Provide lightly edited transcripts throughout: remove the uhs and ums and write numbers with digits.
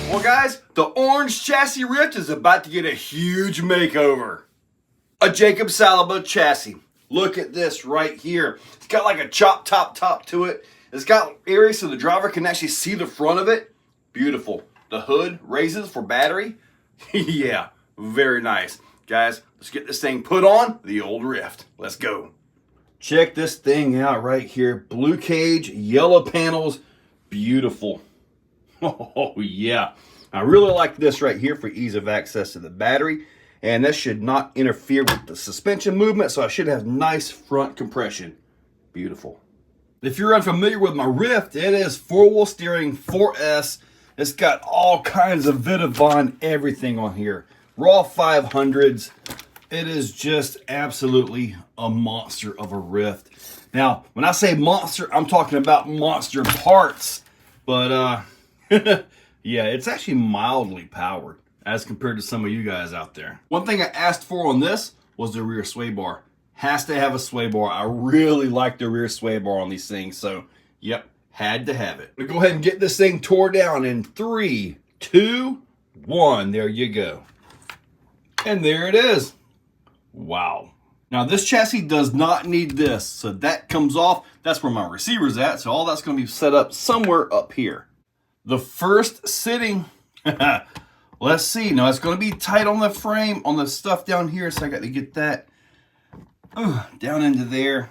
Well guys, the orange chassis Ryft is about to get a huge makeover. A Jacob Salaba chassis. Look at this right here. It's got like a chop top to it. It's got areas so the driver can actually see the front of it. Beautiful. The hood raises for battery. Yeah, very nice. Guys, let's get this thing put on the old Ryft. Let's go. Check this thing out right here. Blue cage, yellow panels, beautiful. Oh yeah, I really like this right here for ease of access to the battery, and this should not interfere with the suspension movement, so I should have nice front compression. Beautiful. If you're unfamiliar with my Ryft, it is 4-wheel steering, 4S. It's got all kinds of Vitavon everything on here. Raw 500s. It is just absolutely a monster of a Ryft. Now, when I say monster, I'm talking about monster parts, but yeah, it's actually mildly powered as compared to some of you guys out there. One thing I asked for on this was the rear sway bar. Has to have a sway bar. I really like the rear sway bar on these things, so yep, had to have it. I'm gonna go ahead and get this thing tore down in 3, 2, 1. There you go. And there it is. Wow. Now this chassis does not need this, so that comes off. That's where my receiver's at, so all that's gonna be set up somewhere up here. The first sitting, let's see. Now it's going to be tight on the frame, on the stuff down here, so I got to get that down into there.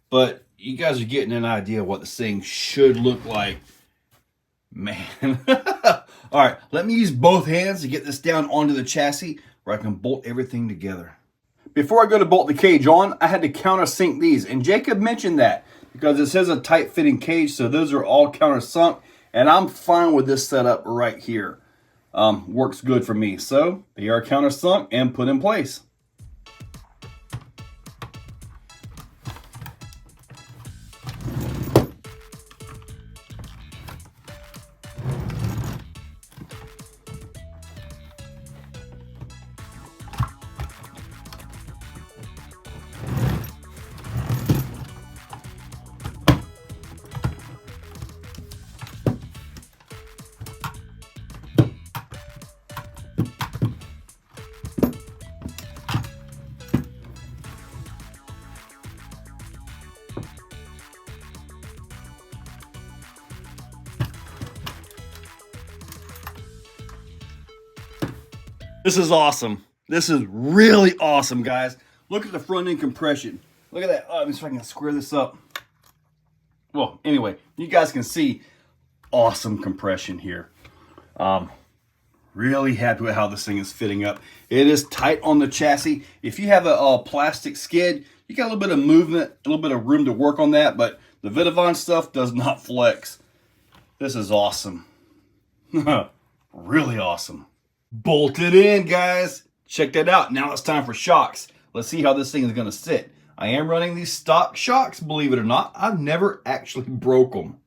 But you guys are getting an idea of what this thing should look like. Man. All right, let me use both hands to get this down onto the chassis where I can bolt everything together. Before I go to bolt the cage on, I had to countersink these. And Jacob mentioned that because it says a tight fitting cage, so those are all countersunk. And I'm fine with this setup right here. Works good for me. So they are countersunk and put in place. This is awesome. This is really awesome, guys. Look at the front end compression. Look at that. Let me see if I can square this up. Well, anyway, you guys can see awesome compression here. Really happy with how this thing is fitting up. It is tight on the chassis. If you have a plastic skid, you got a little bit of movement, a little bit of room to work on that, but the Vitavon stuff does not flex. This is awesome. Really awesome. Bolted in, guys. Check that out. Now it's time for shocks. Let's see how this thing is going to sit. I am running these stock shocks, believe it or not. I've never actually broke them.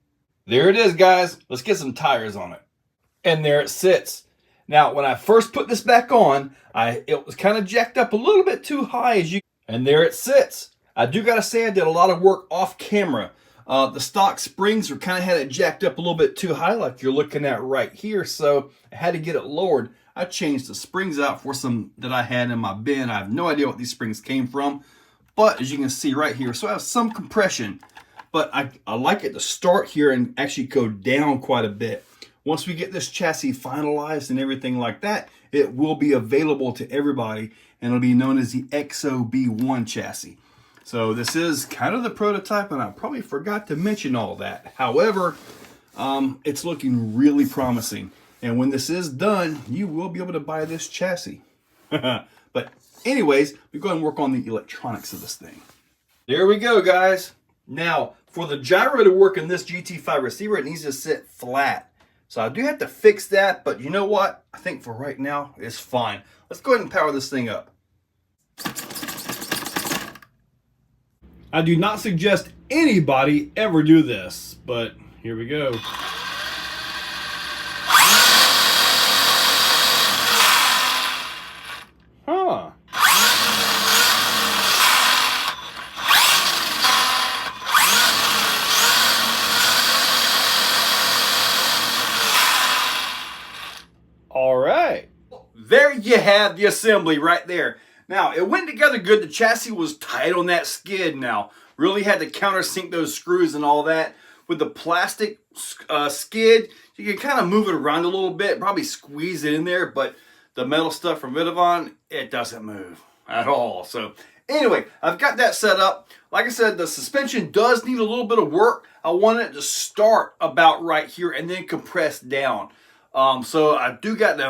There it is, guys. Let's get some tires on it. And there it sits. Now, when I first put this back on, it was kind of jacked up a little bit too high. And there it sits. I do got to say I did a lot of work off camera. The stock springs were kind of had it jacked up a little bit too high like you're looking at right here. So I had to get it lowered. I changed the springs out for some that I had in my bin. I have no idea what these springs came from. But as you can see right here, so I have some compression. But I like it to start here and actually go down quite a bit. Once we get this chassis finalized and everything like that, it will be available to everybody. And it'll be known as the EXO-B1 chassis. So this is kind of the prototype, and I probably forgot to mention all that. However, it's looking really promising. And when this is done, you will be able to buy this chassis. But anyways, we go ahead and work on the electronics of this thing. There we go, guys. Now, for the gyro to work in this GT5 receiver, it needs to sit flat. So I do have to fix that, but you know what? I think for right now, it's fine. Let's go ahead and power this thing up. I do not suggest anybody ever do this, but here we go. have the assembly right there. Now, it went together good. The chassis was tight on that skid now. Really had to countersink those screws and all that. With the plastic skid, you can kind of move it around a little bit, probably squeeze it in there, but the metal stuff from Vitavon, it doesn't move at all. So anyway, I've got that set up. Like I said, the suspension does need a little bit of work. I want it to start about right here and then compress down. So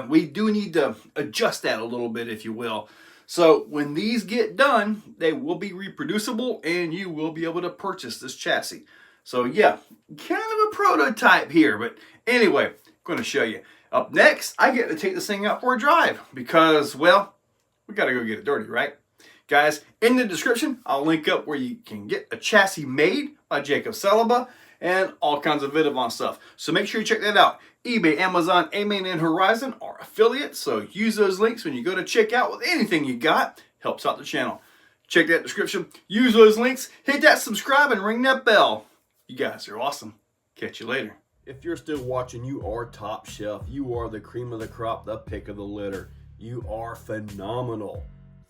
we do need to adjust that a little bit, if you will. So when these get done, they will be reproducible and you will be able to purchase this chassis. So yeah, kind of a prototype here, but anyway, I'm going to show you. Up next, I get to take this thing out for a drive because, well, we got to go get it dirty, right? Guys, in the description, I'll link up where you can get a chassis made by Jacob and all kinds of Vitavon stuff. So make sure you check that out. eBay, Amazon, Amen, and Horizon are affiliates, so use those links when you go to check out with anything you got. Helps out the channel. Check that description, use those links, hit that subscribe, and ring that bell. You guys are awesome. Catch you later. If you're still watching, you are top shelf. You are the cream of the crop, the pick of the litter. You are phenomenal.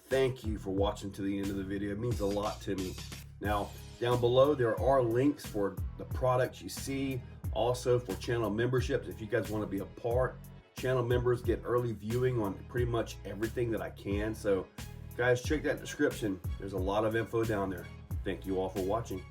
Thank you for watching to the end of the video. It means a lot to me. Now, down below, there are links for the products you see. Also for channel memberships, if you guys want to be a part. Channel members get early viewing on pretty much everything that I can. So, guys, check that description. There's a lot of info down there. Thank you all for watching.